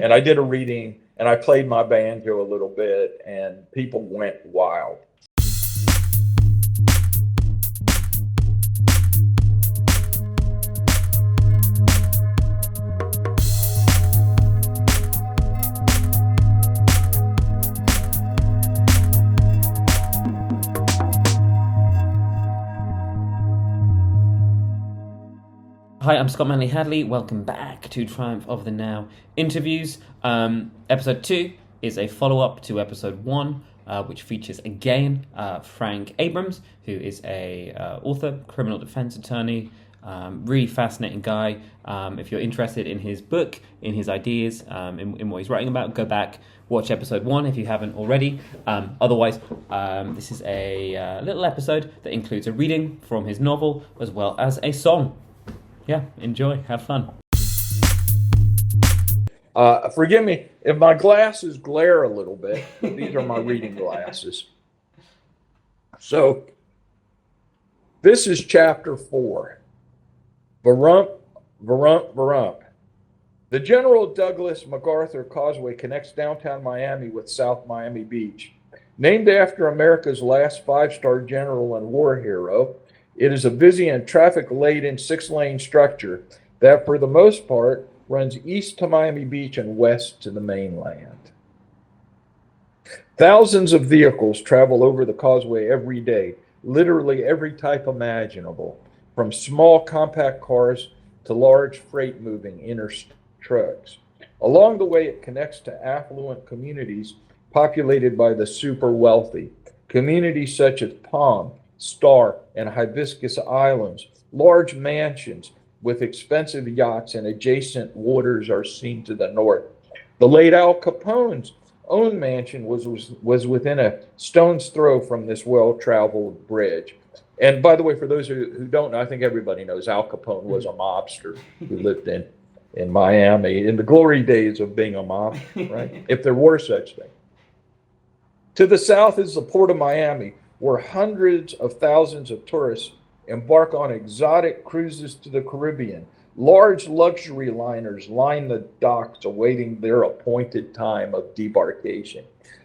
And I did a reading and I played my banjo a little bit and people went wild. Hi, I'm Scott Manley Hadley. Welcome back to Triumph of the Now interviews. Episode 2 is a follow-up to episode 1, which features again Frank ABRAMS, who is a author, criminal defense attorney, really fascinating guy. If you're interested in his book, in his ideas, in what he's writing about, go back, watch episode 1 if you haven't already. Otherwise, this is a little episode that includes a reading from his novel as well as a song. Yeah, enjoy, have fun. Forgive me if my glasses glare a little bit, but these are my reading glasses. So, this is chapter 4. Varump, Varump, Varump. The General Douglas MacArthur Causeway connects downtown Miami with South Miami Beach. Named after America's last 5-star general and war hero, it is a busy and traffic-laden 6-lane structure that, for the most part, runs east to Miami Beach and west to the mainland. Thousands of vehicles travel over the causeway every day, literally every type imaginable, from small compact cars to large freight-moving inner trucks. Along the way, it connects to affluent communities populated by the super wealthy, communities such as Palm, Star, and Hibiscus Islands. Large mansions with expensive yachts and adjacent waters are seen to the north. The late Al Capone's own mansion was within a stone's throw from this well-traveled bridge. And by the way, for those who don't know, I think everybody knows Al Capone was a mobster who lived in Miami in the glory days of being a mob, right? If there were such thing. To the south is the Port of Miami, where hundreds of thousands of tourists embark on exotic cruises to the Caribbean. Large luxury liners line the docks awaiting their appointed time of debarkation.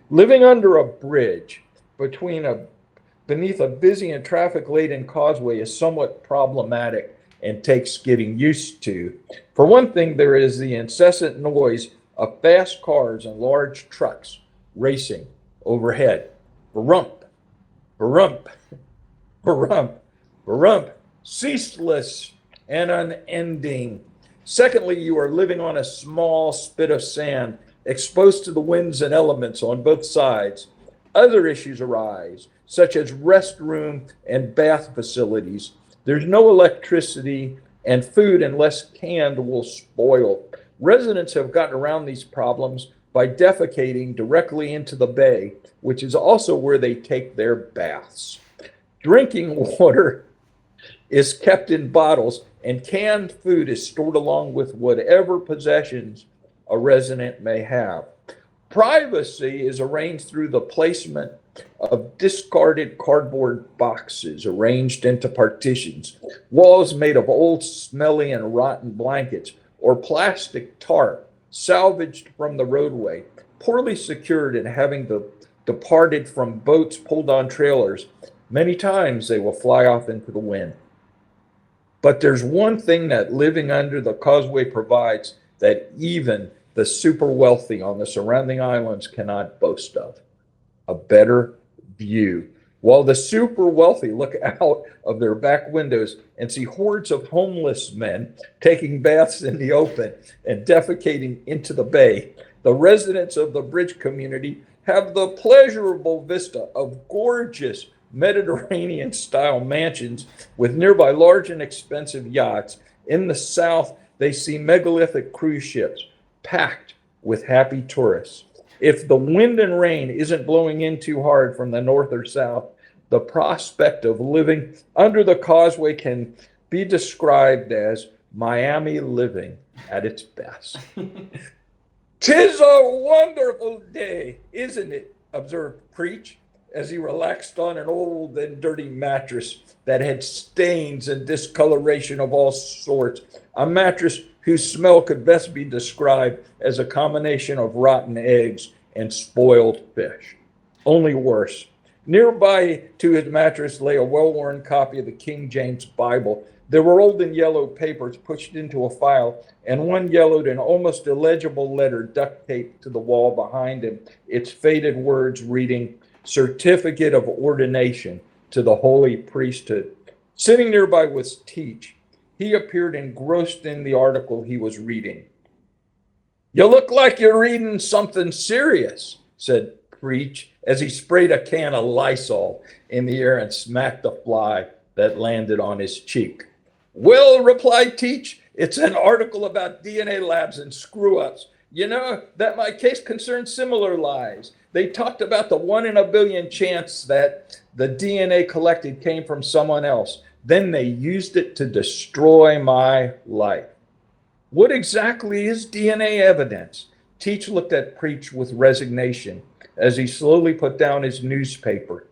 Living under a bridge beneath a busy and traffic-laden causeway is somewhat problematic and takes getting used to. For one thing, there is the incessant noise of fast cars and large trucks racing overhead. Barump, barump, barump, barump, ceaseless and unending. Secondly, you are living on a small spit of sand, exposed to the winds and elements on both sides. Other issues arise, such as restroom and bath facilities. There's no electricity, and food, unless canned, will spoil. Residents have gotten around these problems by defecating directly into the bay, which is also where they take their baths. Drinking water is kept in bottles, and canned food is stored along with whatever possessions a resident may have. Privacy is arranged through the placement of discarded cardboard boxes arranged into partitions, walls made of old, smelly, and rotten blankets, or plastic tarp salvaged from the roadway, poorly secured and having departed from boats pulled on trailers. Many times they will fly off into the wind. But there's one thing that living under the causeway provides that even the super wealthy on the surrounding islands cannot boast of: a better view. While the super wealthy look out of their back windows and see hordes of homeless men taking baths in the open and defecating into the bay, the residents of the bridge community have the pleasurable vista of gorgeous Mediterranean-style mansions with nearby large and expensive yachts. In the south, they see megalithic cruise ships packed with happy tourists. If the wind and rain isn't blowing in too hard from the north or south, the prospect of living under the causeway can be described as Miami living at its best. "'Tis a wonderful day, isn't it?" observed Preach, as he relaxed on an old and dirty mattress that had stains and discoloration of all sorts, a mattress whose smell could best be described as a combination of rotten eggs and spoiled fish. Only worse. Nearby to his mattress lay a well-worn copy of the King James Bible. There were old and yellow papers pushed into a file, and one yellowed and almost illegible letter duct taped to the wall behind him, its faded words reading, "Certificate of Ordination to the Holy Priesthood." Sitting nearby was Teach. He appeared engrossed in the article he was reading. "You look like you're reading something serious," said Preach as he sprayed a can of Lysol in the air and smacked a fly that landed on his cheek. "Well," replied Teach, "it's an article about DNA labs and screw-ups. You know that my case concerns similar lies. They talked about the 1 in a billion chance that the DNA collected came from someone else. Then they used it to destroy my life. What exactly is DNA evidence?" Teach looked at Preach with resignation as he slowly put down his newspaper.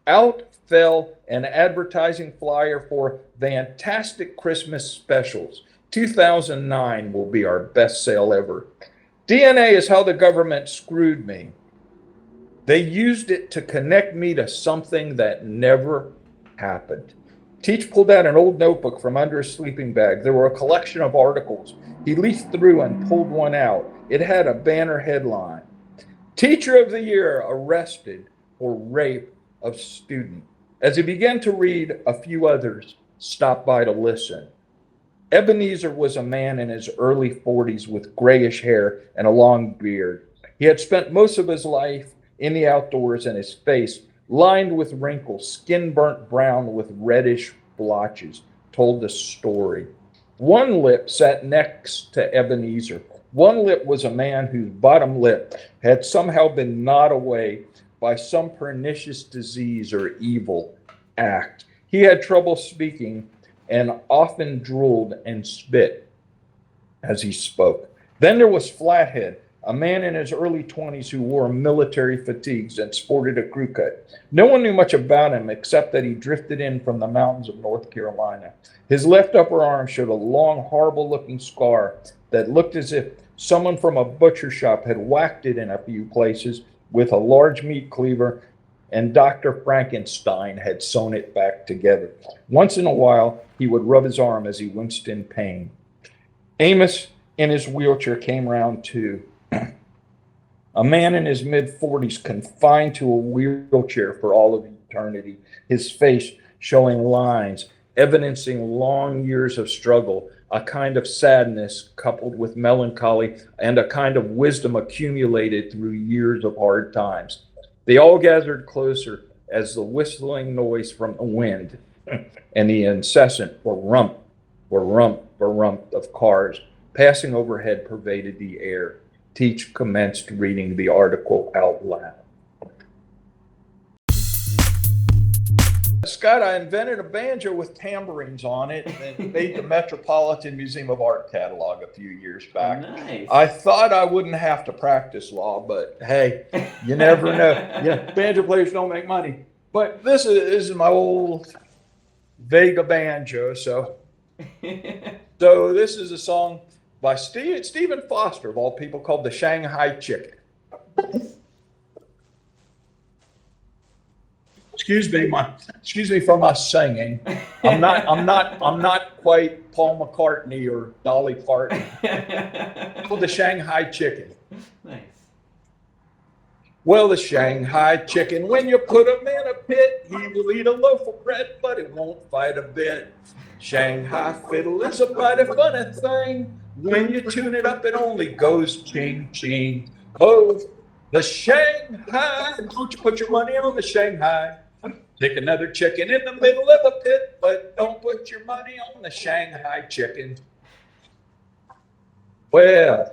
Out fell an advertising flyer for Fantastic Christmas Specials. 2009 will be our best sale ever. "DNA is how the government screwed me. They used it to connect me to something that never happened." Teach pulled out an old notebook from under his sleeping bag. There were a collection of articles. He leafed through and pulled one out. It had a banner headline: "Teacher of the Year Arrested for Rape of Student." As he began to read, a few others stopped by to listen. Ebenezer was a man in his early 40s with grayish hair and a long beard. He had spent most of his life in the outdoors, and his face, lined with wrinkles, skin burnt brown with reddish blotches, told the story. One lip sat next to Ebenezer. One lip was a man whose bottom lip had somehow been gnawed away by some pernicious disease or evil act. He had trouble speaking and often drooled and spit as he spoke. Then there was Flathead, a man in his early 20s who wore military fatigues and sported a crew cut. No one knew much about him except that he drifted in from the mountains of North Carolina. His left upper arm showed a long, horrible-looking scar that looked as if someone from a butcher shop had whacked it in a few places with a large meat cleaver, and Dr. Frankenstein had sewn it back together. Once in a while, he would rub his arm as he winced in pain. Amos, in his wheelchair, came round too. A man in his mid-40s, confined to a wheelchair for all of eternity, his face showing lines, evidencing long years of struggle, a kind of sadness coupled with melancholy, and a kind of wisdom accumulated through years of hard times. They all gathered closer as the whistling noise from the wind and the incessant rump, rump, rump of cars passing overhead pervaded the air. Teach commenced reading the article out loud. "Scott, I invented a banjo with tambourines on it and made the Metropolitan Museum of Art catalog a few years back. Nice. I thought I wouldn't have to practice law, but hey, you never know. Yeah, banjo players don't make money. But this is my old Vega banjo. So this is a song by Stephen Foster, of all people, called "The Shanghai Chicken." Excuse me for my singing. I'm not quite Paul McCartney or Dolly Parton. Called "The Shanghai Chicken." Nice. "Well, the Shanghai chicken, when you put him in a pit, he will eat a loaf of bread, but he won't fight a bit. Shanghai fiddle is a mighty funny thing. When you tune it up, it only goes ching, ching. Oh, the Shanghai, don't you put your money on the Shanghai. Take another chicken in the middle of the pit, but don't put your money on the Shanghai chicken." Well,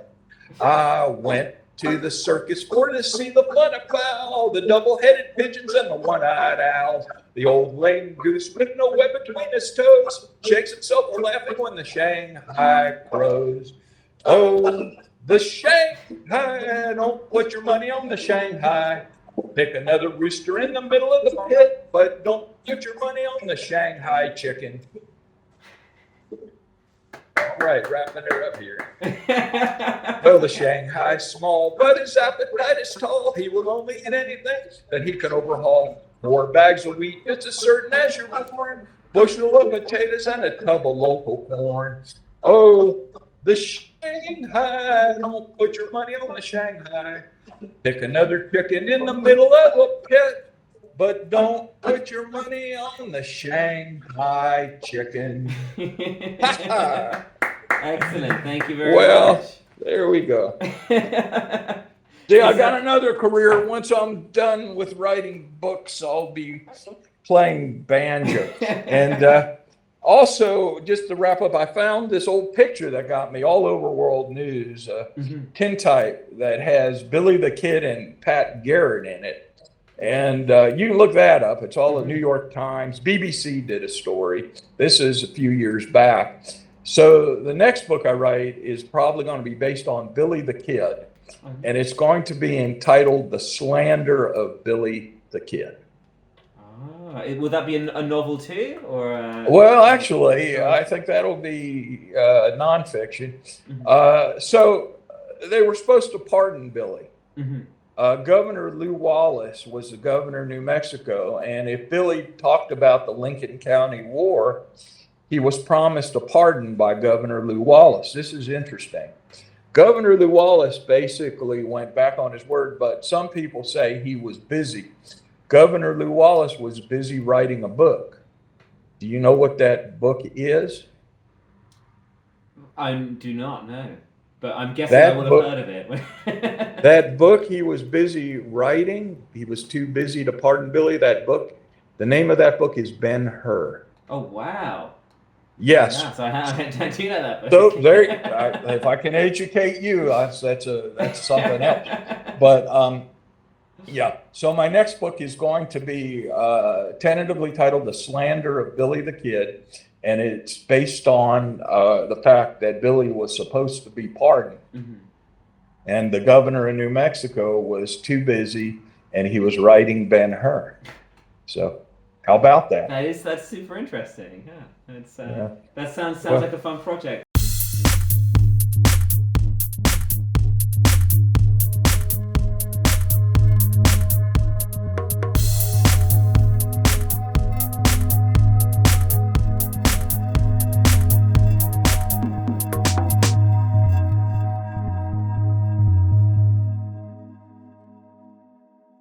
I went to the circus for to see the fun of fowl, the double-headed pigeons and the one-eyed owls. The old lame goose with no web between his toes shakes himself for laughing when the Shanghai crows. Oh, the Shanghai, don't put your money on the Shanghai. Pick another rooster in the middle of the pit, but don't put your money on the Shanghai chicken. right, wrapping it up here. Well, the Shanghai's small, but his appetite is tall. He will only eat anything that he can overhaul. 4 bags of wheat, just as certain as you're born. Bushel of potatoes and a tub of local corn. Oh, the Shanghai, don't put your money on the Shanghai. Pick another chicken in the middle of a pit, but don't put your money on the Shanghai chicken. Excellent. Thank you very Well, much. there we go. See, I got another career. Once I'm done with writing books, I'll be playing banjo. And also, just to wrap up, I found this old picture that got me all over world news, tintype that has Billy the Kid and Pat Garrett in it. And you can look that up. It's all the New York Times. BBC did a story. This is a few years back. So the next book I write is probably going to be based on Billy the Kid. And it's going to be entitled The Slander of Billy the Kid. Would that be a novel too, or? Well, actually, I think that'll be nonfiction. So they were supposed to pardon Billy. Governor Lew Wallace was the governor of New Mexico, and if Billy talked about the Lincoln County War, he was promised a pardon by Governor Lew Wallace. This is interesting. Governor Lew Wallace basically went back on his word, but some people say he was busy. Governor Lew Wallace was busy writing a book. Do you know what that book is? I do not know, but I'm guessing I would have heard of it. That book he was busy writing, he was too busy to pardon Billy. That book, the name of that book is Ben-Hur. Oh, wow. Yes. Yeah, so I do know that book. So there, if I can educate you, that's something else. But yeah. So my next book is going to be tentatively titled "The Slander of Billy the Kid," and it's based on the fact that Billy was supposed to be pardoned, and the governor of New Mexico was too busy, and he was writing Ben-Hur. So, how about that? That's super interesting. Yeah, that sounds like a fun project.